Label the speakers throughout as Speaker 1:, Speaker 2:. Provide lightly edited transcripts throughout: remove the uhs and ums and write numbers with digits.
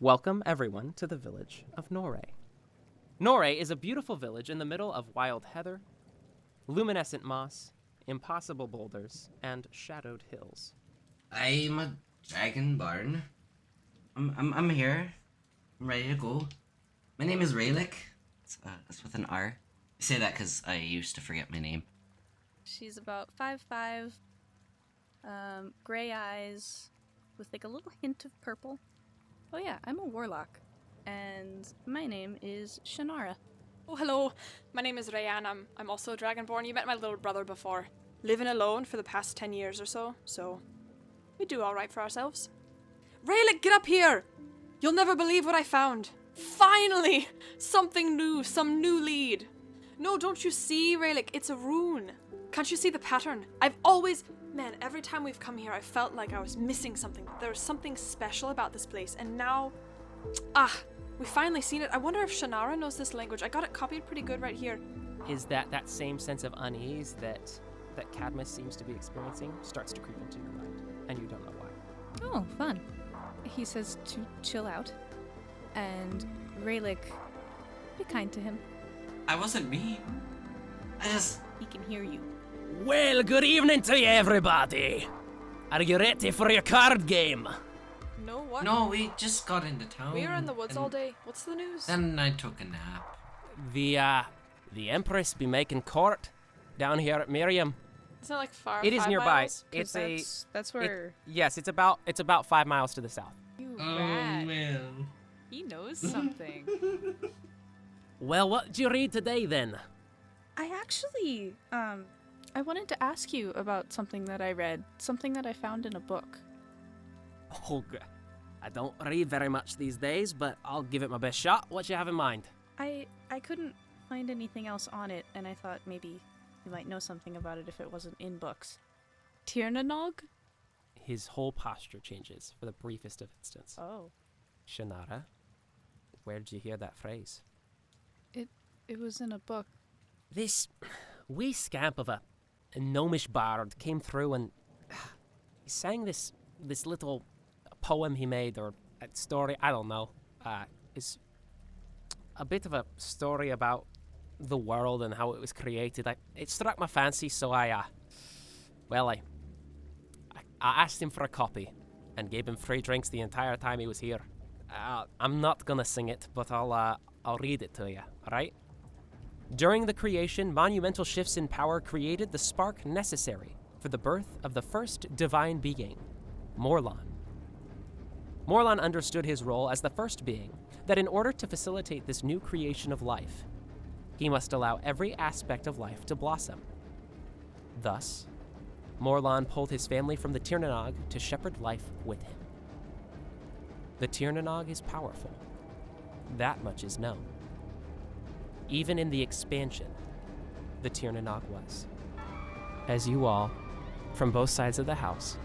Speaker 1: Welcome, everyone, to the village of Noré. Noré is a beautiful village in the middle of wild heather, luminescent moss, impossible boulders, and shadowed hills.
Speaker 2: I'm a dragonborn. I'm here. I'm ready to go. My name is Raelik. It's with an R. I say that because I used to forget my name.
Speaker 3: She's about 5'5", gray eyes, with like a little hint of purple. Oh yeah, I'm a warlock, and my name is Shannara.
Speaker 4: Oh, hello. My name is Rayann. I'm also a dragonborn. You met my little brother before. Living alone for the past 10 years or so we do all right for ourselves. Raelik, get up here! You'll never believe what I found. Finally! Something new, some new lead. No, don't you see, Raelik? It's a rune. Can't you see the pattern? Man, every time we've come here, I felt like I was missing something. There was something special about this place, and now... we finally seen it. I wonder if Shannara knows this language. I got it copied pretty good right here.
Speaker 1: Is that same sense of unease that Cadmus seems to be experiencing starts to creep into your mind, and you don't know why.
Speaker 3: Oh, fun. He says to chill out, and Raelik, be kind to him.
Speaker 2: I wasn't mean.
Speaker 3: He can hear you.
Speaker 1: Well, good evening to you, everybody. Are you ready for your card game?
Speaker 4: No, what?
Speaker 2: No, we just got into town.
Speaker 4: We were in the woods all day. What's the news?
Speaker 2: Then I took a nap.
Speaker 1: The Empress be making court down here at Miriam.
Speaker 4: It's not like far.
Speaker 1: It is
Speaker 4: 5
Speaker 1: nearby.
Speaker 4: miles?
Speaker 3: That's where...
Speaker 1: Yes, it's about 5 miles to the south.
Speaker 3: You
Speaker 2: Oh,
Speaker 3: rat.
Speaker 2: man.
Speaker 3: He knows something.
Speaker 1: Well, what did you read today, then?
Speaker 3: I actually, I wanted to ask you about something that I read. Something that I found in a book.
Speaker 1: Oh, I don't read very much these days, but I'll give it my best shot. What you have in mind?
Speaker 3: I couldn't find anything else on it, and I thought maybe you might know something about it if it wasn't in books. Tirnanog?
Speaker 1: His whole posture changes for the briefest of instants.
Speaker 3: Oh.
Speaker 1: Shannara, where did you hear that phrase?
Speaker 3: It was in a book.
Speaker 1: This wee scamp of a gnomish bard came through and he sang this little poem he made, or a story, I don't know. It's a bit of a story about the world and how it was created. It struck my fancy, so I asked him for a copy and gave him free drinks the entire time he was here. I'm not gonna sing it, but I'll read it to you, alright? During the creation, monumental shifts in power created the spark necessary for the birth of the first divine being, Morlan. Morlan understood his role as the first being, that in order to facilitate this new creation of life, he must allow every aspect of life to blossom. Thus, Morlan pulled his family from the Tirnanog to shepherd life with him. The Tirnanog is powerful. That much is known. Even in the expansion, the Tirnanog was. As you all, from both sides of the house,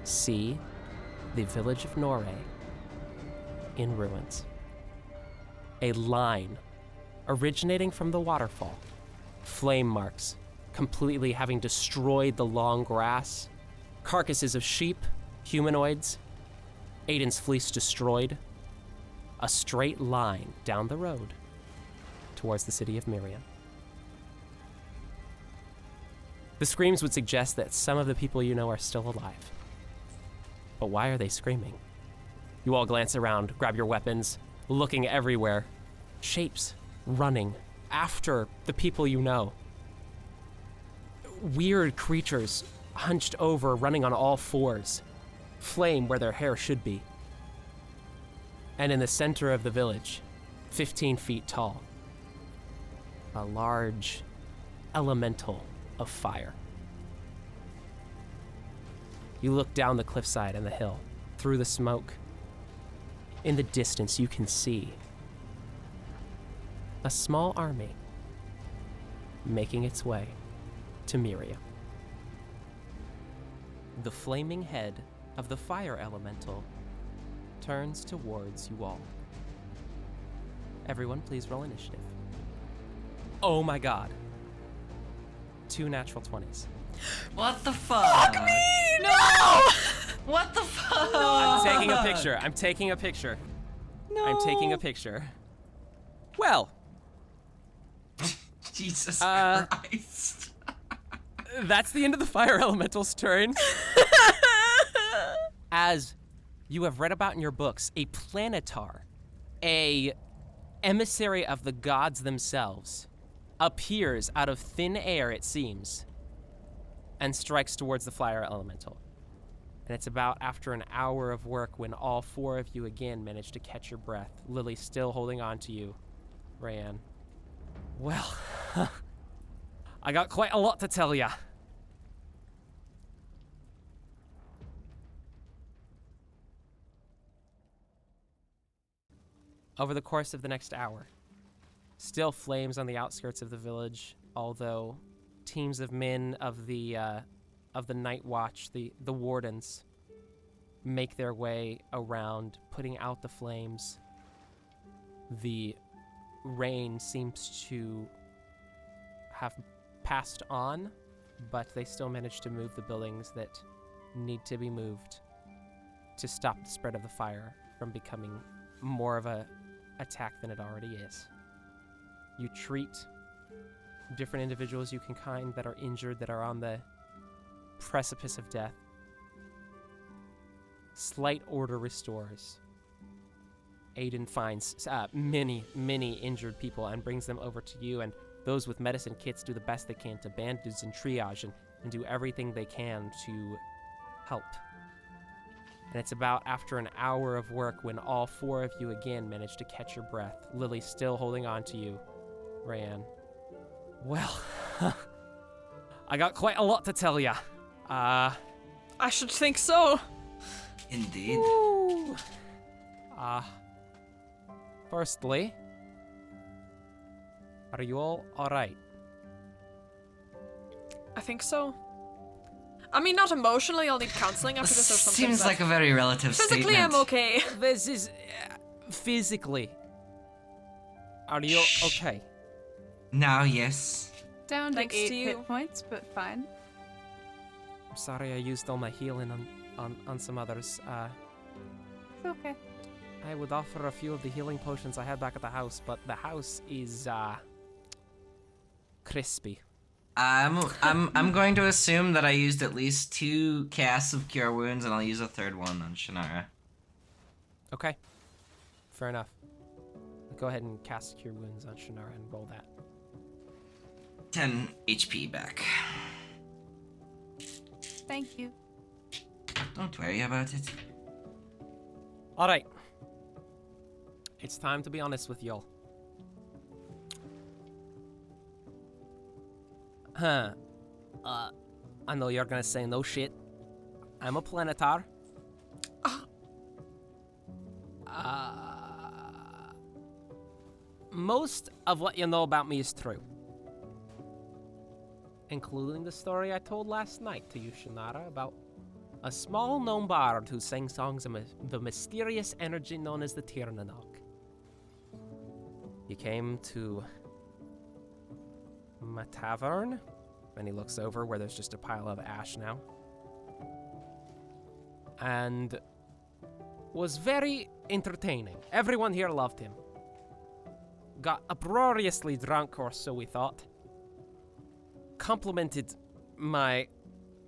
Speaker 1: see the village of Noré in ruins. A line originating from the waterfall, flame marks completely having destroyed the long grass, carcasses of sheep, humanoids, Aiden's fleece destroyed, a straight line down the road towards the city of Miriam. The screams would suggest that some of the people you know are still alive. But why are they screaming? You all glance around, grab your weapons, looking everywhere. Shapes running after the people you know. Weird creatures hunched over, running on all fours. Flame where their hair should be. And in the center of the village, 15 feet tall, a large elemental of fire. You look down the cliffside and the hill, through the smoke. In the distance, you can see a small army making its way to Miriam. The flaming head of the fire elemental turns towards you all. Everyone, please roll initiative. Oh my god. 2 natural 20s.
Speaker 2: What the fuck?
Speaker 4: Fuck me! No!
Speaker 2: What the fuck?
Speaker 1: I'm taking a picture.
Speaker 4: No.
Speaker 1: I'm taking a picture. Well,
Speaker 2: Jesus
Speaker 1: Uh,
Speaker 2: Christ.
Speaker 1: that's the end of the fire elemental's turn. As you have read about in your books, a planetar, a emissary of the gods themselves, appears out of thin air, it seems, and strikes towards the fire elemental. And it's about after an hour of work when all four of you again manage to catch your breath, Lily still holding on to you, Rayann. Well, I got quite a lot to tell ya. Over the course of the next hour, still flames on the outskirts of the village, although teams of men of the Night Watch, the wardens, make their way around, putting out the flames. The rain seems to have passed on, but they still manage to move the buildings that need to be moved to stop the spread of the fire from becoming more of a attack than it already is. You treat different individuals you can find that are injured, that are on the precipice of death. Slight order restores. Aiden finds many injured people and brings them over to you, and those with medicine kits do the best they can to bandage and triage and do everything they can to help. And it's about after an hour of work when all four of you again manage to catch your breath, Lily still holding on to you, Rayann. Well, I got quite a lot to tell ya.
Speaker 4: I should think so.
Speaker 2: Indeed.
Speaker 1: Woo. Firstly, are you all alright?
Speaker 4: I think so. I mean, not emotionally. I'll need counseling after this or something.
Speaker 2: Seems like a very relative
Speaker 4: physically,
Speaker 2: statement.
Speaker 4: I'm okay.
Speaker 1: This is physically. Are you okay?
Speaker 2: Now, yes.
Speaker 3: Down to
Speaker 4: Thanks
Speaker 3: 8
Speaker 4: to you.
Speaker 3: hit points, but fine.
Speaker 1: I'm sorry I used all my healing on some others.
Speaker 3: It's okay.
Speaker 1: I would offer a few of the healing potions I had back at the house, but the house is crispy.
Speaker 2: I'm going to assume that I used at least 2 casts of Cure Wounds, and I'll use a third one on Shannara.
Speaker 1: Okay. Fair enough. Go ahead and cast Cure Wounds on Shannara and roll that.
Speaker 2: 10 HP back.
Speaker 3: Thank you.
Speaker 2: Don't worry about it.
Speaker 1: Alright. It's time to be honest with y'all. I know you're gonna say no shit. I'm a planetar. Most of what you know about me is true. Including the story I told last night to you, Shannara, about a small-known bard who sang songs of the mysterious energy known as the Tirnanog. He came to my tavern, and he looks over where there's just a pile of ash now, and was very entertaining. Everyone here loved him. Got uproariously drunk, or so we thought. Complimented my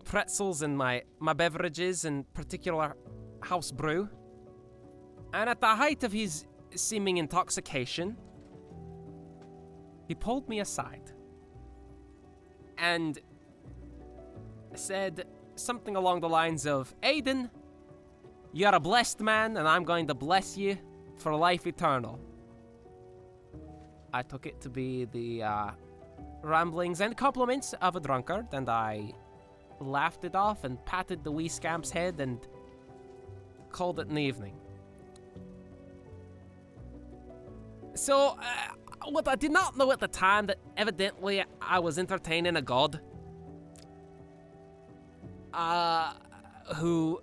Speaker 1: pretzels and my beverages, in particular house brew. And at the height of his seeming intoxication, he pulled me aside and said something along the lines of, Aiden, you're a blessed man, and I'm going to bless you for life eternal. I took it to be the ramblings and compliments of a drunkard, and I laughed it off and patted the wee scamp's head and called it an evening. So, what I did not know at the time, that evidently I was entertaining a god who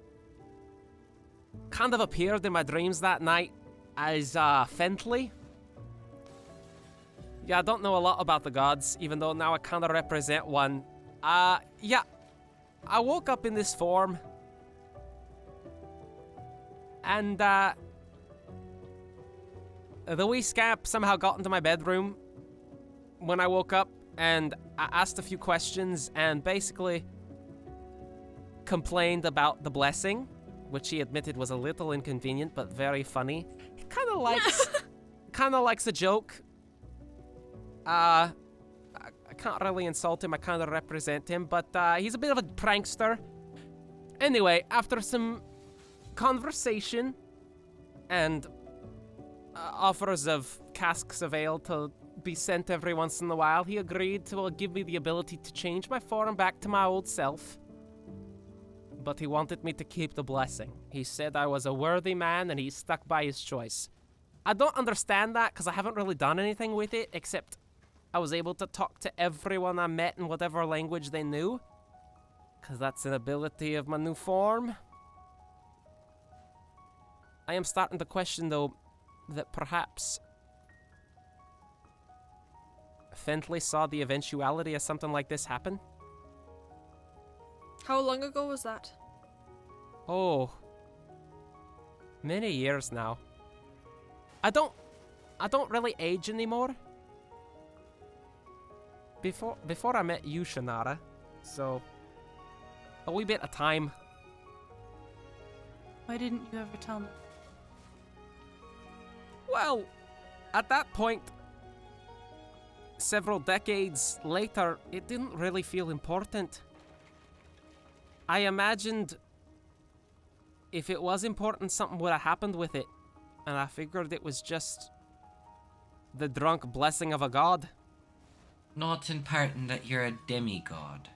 Speaker 1: kind of appeared in my dreams that night as Fentley. Yeah, I don't know a lot about the gods, even though now I kind of represent one. Yeah, I woke up in this form, and The wee scamp somehow got into my bedroom when I woke up, and I asked a few questions and basically complained about the blessing, which he admitted was a little inconvenient but very funny. He kind of likes a joke. I can't really insult him. I kind of represent him, but he's a bit of a prankster. Anyway, after some conversation and offers of casks of ale to be sent every once in a while, he agreed to give me the ability to change my form back to my old self. But he wanted me to keep the blessing. He said I was a worthy man and he stuck by his choice. I don't understand that because I haven't really done anything with it, except I was able to talk to everyone I met in whatever language they knew. Because that's an ability of my new form. I am starting to question, though, that perhaps Fentley saw the eventuality of something like this happen.
Speaker 4: How long ago was that?
Speaker 1: Oh, many years now. I don't really age anymore. Before I met you, Shannara, so a wee bit of time.
Speaker 3: Why didn't you ever tell me?
Speaker 1: Well, at that point, several decades later, it didn't really feel important. I imagined if it was important, something would have happened with it, and I figured it was just the drunk blessing of a god.
Speaker 2: Not important that you're a demigod.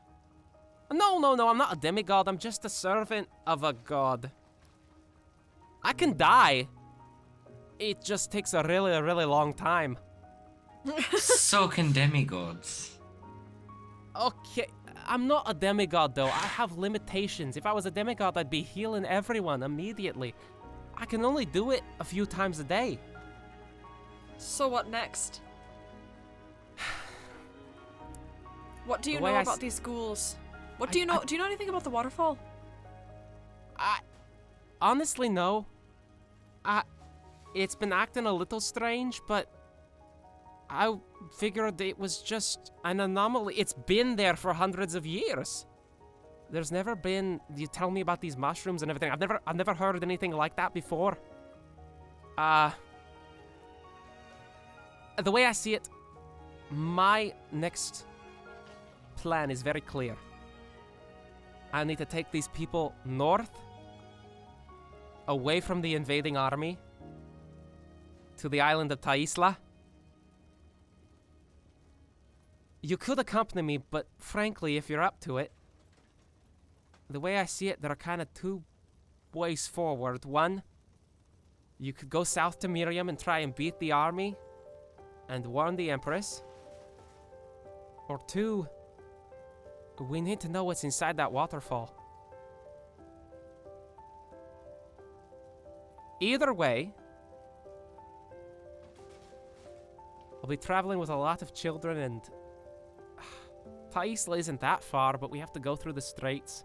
Speaker 1: No, I'm not a demigod, I'm just a servant of a god. I can die. It just takes a really long time.
Speaker 2: So can demigods.
Speaker 1: Okay, I'm not a demigod though. I have limitations. If I was a demigod, I'd be healing everyone immediately. I can only do it a few times a day.
Speaker 4: So what next? What do you
Speaker 1: The way
Speaker 4: know
Speaker 1: I
Speaker 4: about these ghouls? What do you know? Do you know anything about the waterfall?
Speaker 1: Honestly, no. It's been acting a little strange, but I figured it was just an anomaly. It's been there for hundreds of years. There's never been. You tell me about these mushrooms and everything. I've never heard anything like that before. The way I see it, my next plan is very clear. I need to take these people north, away from the invading army, to the island of Taisla. You could accompany me, but frankly, if you're up to it, the way I see it, there are kind of two ways forward. One, you could go south to Miriam and try and beat the army and warn the Empress. Or two, we need to know what's inside that waterfall. Either way, I'll be traveling with a lot of children, and Taisla isn't that far, but we have to go through the straits.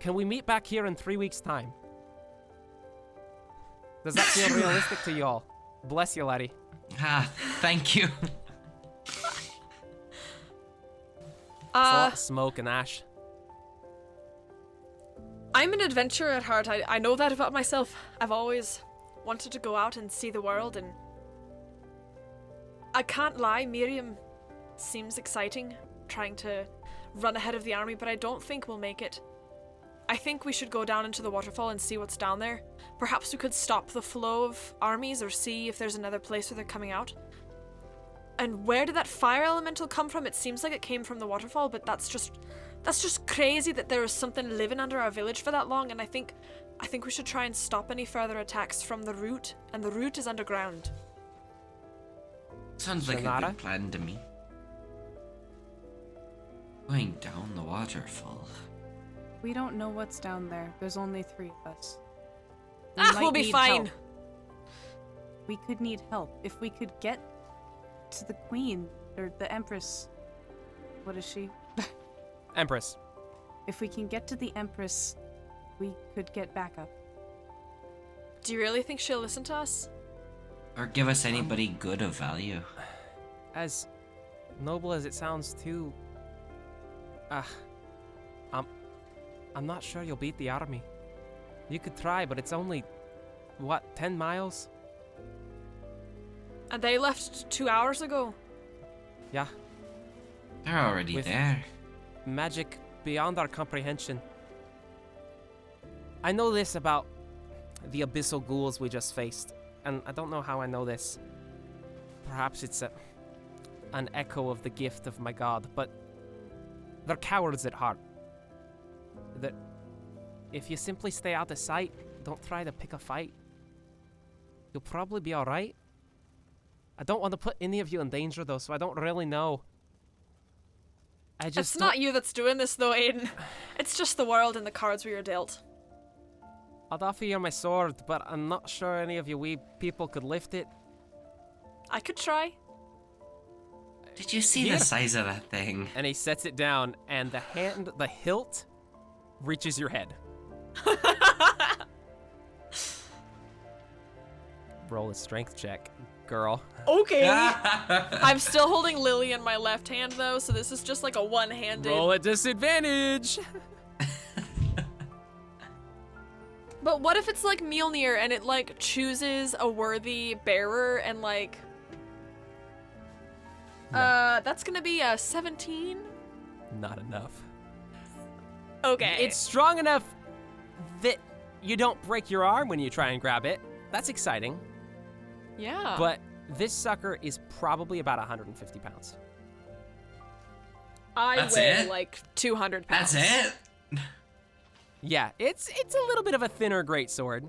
Speaker 1: Can we meet back here in 3 weeks' time? Does that feel realistic to y'all? Bless you, laddie.
Speaker 2: Thank you.
Speaker 1: It's a lot of smoke and ash.
Speaker 4: I'm an adventurer at heart. I know that about myself. I've always wanted to go out and see the world, and I can't lie, Miriam seems exciting, trying to run ahead of the army, but I don't think we'll make it. I think we should go down into the waterfall and see what's down there. Perhaps we could stop the flow of armies or see if there's another place where they're coming out. And where did that fire elemental come from? It seems like it came from the waterfall, but that's just crazy that there was something living under our village for that long, and I think we should try and stop any further attacks from the root, and the root is underground.
Speaker 2: Sounds like a
Speaker 1: Shannara?
Speaker 2: good plan to me. Going down the waterfall.
Speaker 3: We don't know what's down there. There's only 3 of us.
Speaker 4: We'll be fine.
Speaker 3: Help. We could need help. If we could get to the queen, or the empress. What is she?
Speaker 1: Empress.
Speaker 3: If we can get to the empress, we could get backup.
Speaker 4: Do you really think she'll listen to us?
Speaker 2: Or give us anybody good of value.
Speaker 1: As noble as it sounds, too. I'm not sure you'll beat the army. You could try, but it's only, what, 10 miles?
Speaker 4: And they left 2 hours ago.
Speaker 1: Yeah,
Speaker 2: They're already
Speaker 1: With-
Speaker 2: there.
Speaker 1: magic beyond our comprehension. I know this about the abyssal ghouls we just faced, and I don't know how I know this. Perhaps it's an echo of the gift of my god, but they're cowards at heart. That if you simply stay out of sight, don't try to pick a fight, you'll probably be alright. I don't want to put any of you in danger, though, so I don't really know.
Speaker 4: It's not you that's doing this, though, Aiden. It's just the world and the cards we were dealt.
Speaker 1: I'd offer you my sword, but I'm not sure any of you wee people could lift it.
Speaker 4: I could try.
Speaker 2: Did you see
Speaker 1: Yeah.
Speaker 2: the size of that thing?
Speaker 1: And he sets it down, and the hilt reaches your head. Roll a strength check, girl.
Speaker 4: Okay. I'm still holding Lily in my left hand, though, so this is just like a one-handed...
Speaker 1: Roll at disadvantage!
Speaker 4: But what if it's like Mjolnir and it like chooses a worthy bearer and like... that's gonna be a 17?
Speaker 1: Not enough.
Speaker 4: Okay.
Speaker 1: It's strong enough that you don't break your arm when you try and grab it. That's exciting.
Speaker 4: Yeah.
Speaker 1: But this sucker is probably about 150 pounds.
Speaker 4: I
Speaker 2: That's
Speaker 4: weigh
Speaker 2: it?
Speaker 4: like 200 pounds.
Speaker 2: That's it?
Speaker 1: Yeah, it's a little bit of a thinner greatsword.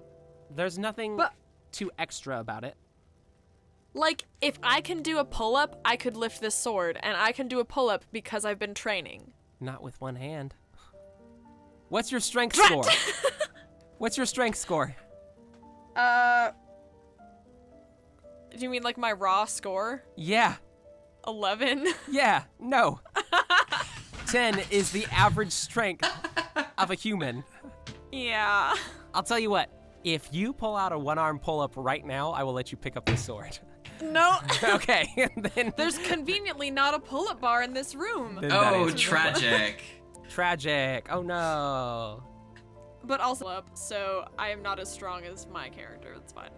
Speaker 1: There's nothing
Speaker 4: But-
Speaker 1: too extra about it.
Speaker 4: Like, if I can do a pull-up, I could lift this sword, and I can do a pull-up because I've been training.
Speaker 1: Not with one hand. What's your strength
Speaker 4: Drat!
Speaker 1: score? What's your strength score?
Speaker 4: Do you mean like my raw score?
Speaker 1: Yeah.
Speaker 4: 11?
Speaker 1: Yeah. No. 10 is the average strength of a human.
Speaker 4: Yeah.
Speaker 1: I'll tell you what. If you pull out a one-arm pull-up right now, I will let you pick up this sword.
Speaker 4: No.
Speaker 1: Okay. Then
Speaker 4: There's conveniently not a pull-up bar in this room.
Speaker 1: then that
Speaker 2: Oh,
Speaker 1: is
Speaker 2: tragic.
Speaker 1: tragic. Oh no.
Speaker 4: But also up, so I am not as strong as my character. It's fine.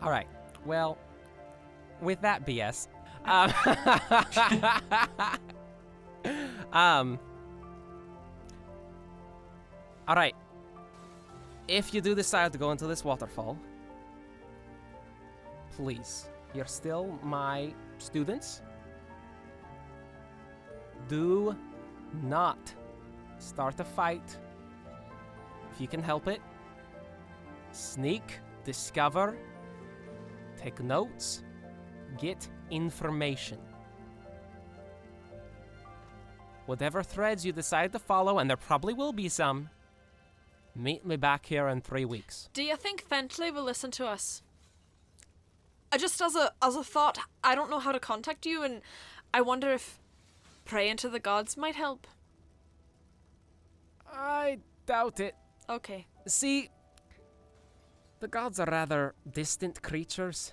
Speaker 1: All right. Well, with that BS, all right. If you do decide to go into this waterfall, please, you're still my students. Do not start a fight if you can help it. Sneak, discover, take notes, get information. Whatever threads you decide to follow, and there probably will be some, meet me back here in 3 weeks.
Speaker 4: Do you think Fentley will listen to us? Just as a thought, I don't know how to contact you, and I wonder if praying to the gods might help.
Speaker 1: I doubt it.
Speaker 4: Okay.
Speaker 1: See, the gods are rather distant creatures.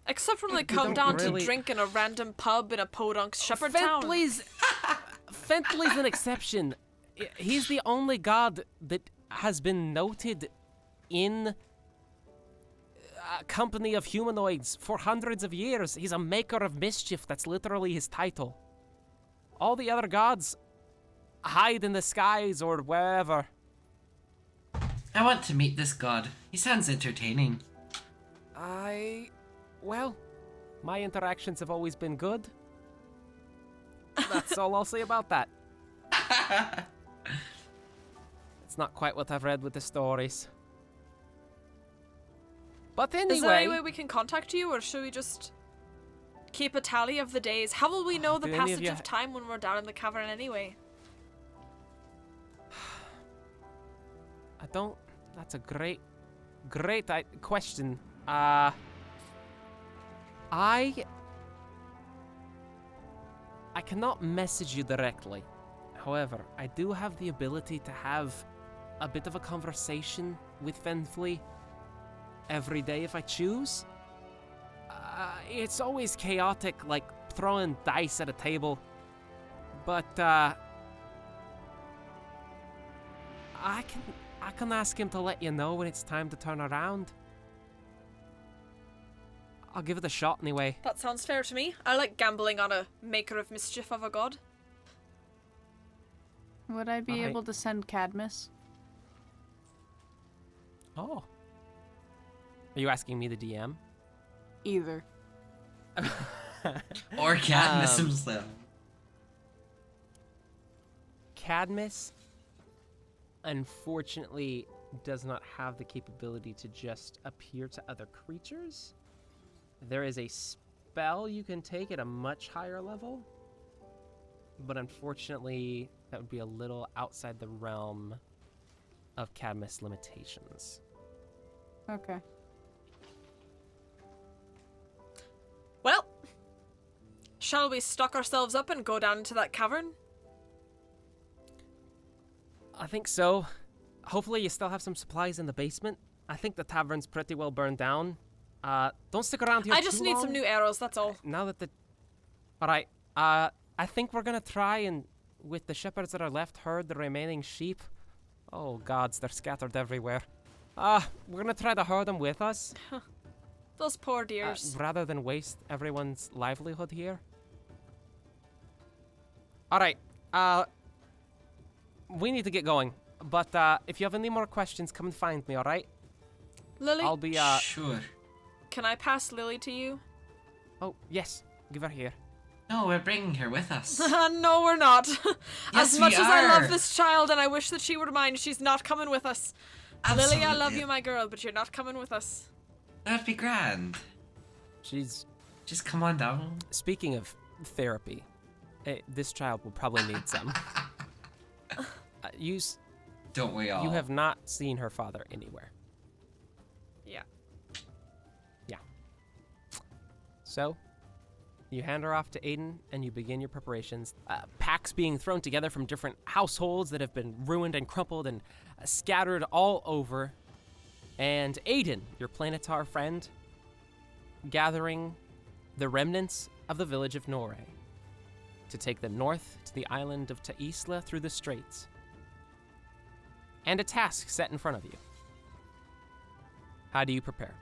Speaker 4: Except when they
Speaker 1: They
Speaker 4: come
Speaker 1: don't
Speaker 4: down
Speaker 1: really-
Speaker 4: to drink in a random pub in a podunk shepherd town.
Speaker 1: Fentley's an exception. He's the only god that has been noted in a company of humanoids for hundreds of years. He's a maker of mischief. That's literally his title. All the other gods hide in the skies or wherever.
Speaker 2: I want to meet this god. He sounds entertaining.
Speaker 1: Well, my interactions have always been good. That's all I'll say about that. It's not quite what I've read with the stories. But
Speaker 4: Is there any way
Speaker 1: anyway,
Speaker 4: we can contact you, or should we just keep a tally of the days? How will we know the
Speaker 1: Do any of
Speaker 4: passage
Speaker 1: you
Speaker 4: of time when we're down in the cavern anyway?
Speaker 1: I don't. That's a great question. I cannot message you directly. However, I do have the ability to have a bit of a conversation with Fenfrey every day if I choose. It's always chaotic, like throwing dice at a table. But, I can ask him to let you know when it's time to turn around. I'll give it a shot anyway.
Speaker 4: That sounds fair to me. I like gambling on a maker of mischief of a god.
Speaker 3: Would I be
Speaker 1: Okay.
Speaker 3: able to send Cadmus?
Speaker 1: Oh. Are you asking me, the DM?
Speaker 3: Either.
Speaker 2: Or Cadmus himself.
Speaker 1: Cadmus, unfortunately, does not have the capability to just appear to other creatures. There is a spell you can take at a much higher level, but unfortunately, that would be a little outside the realm of Cadmus' limitations.
Speaker 3: Okay.
Speaker 4: Well, shall we stock ourselves up and go down into that cavern?
Speaker 1: I think so. Hopefully you still have some supplies in the basement. I think the tavern's pretty well burned down. Don't stick around here
Speaker 4: I just
Speaker 1: too
Speaker 4: need
Speaker 1: long.
Speaker 4: some new arrows, that's all.
Speaker 1: Now that the... Alright, I think we're gonna try and, with the shepherds that are left, herd the remaining sheep. Oh gods, they're scattered everywhere. We're gonna try to herd them with us,
Speaker 4: Those poor dears.
Speaker 1: rather than waste everyone's livelihood here. Alright, we need to get going. But, if you have any more questions, come and find me, alright?
Speaker 4: Lily,
Speaker 1: I'll be,
Speaker 2: Sure.
Speaker 4: can I pass Lily to you?
Speaker 1: Oh, yes. Give her here.
Speaker 2: No, we're bringing her with us.
Speaker 4: No, we're not.
Speaker 2: Yes,
Speaker 4: As much
Speaker 2: we
Speaker 4: as I love
Speaker 2: are.
Speaker 4: this child and I wish that she were mine, she's not coming with us. Lily, I love
Speaker 2: Absolutely.
Speaker 4: you, my girl, but you're not coming with us.
Speaker 2: That'd be grand.
Speaker 1: She's...
Speaker 2: Just come on down.
Speaker 1: Speaking of therapy, this child will probably need some.
Speaker 2: Don't we all?
Speaker 1: You have not seen her father anywhere.
Speaker 4: Yeah.
Speaker 1: Yeah. So, you hand her off to Aiden, and you begin your preparations. Packs being thrown together from different households that have been ruined and crumpled and scattered all over. And Aiden, your Planetar friend, gathering the remnants of the village of Noré to take them north to the island of Taisla through the straits. And a task set in front of you. How do you prepare?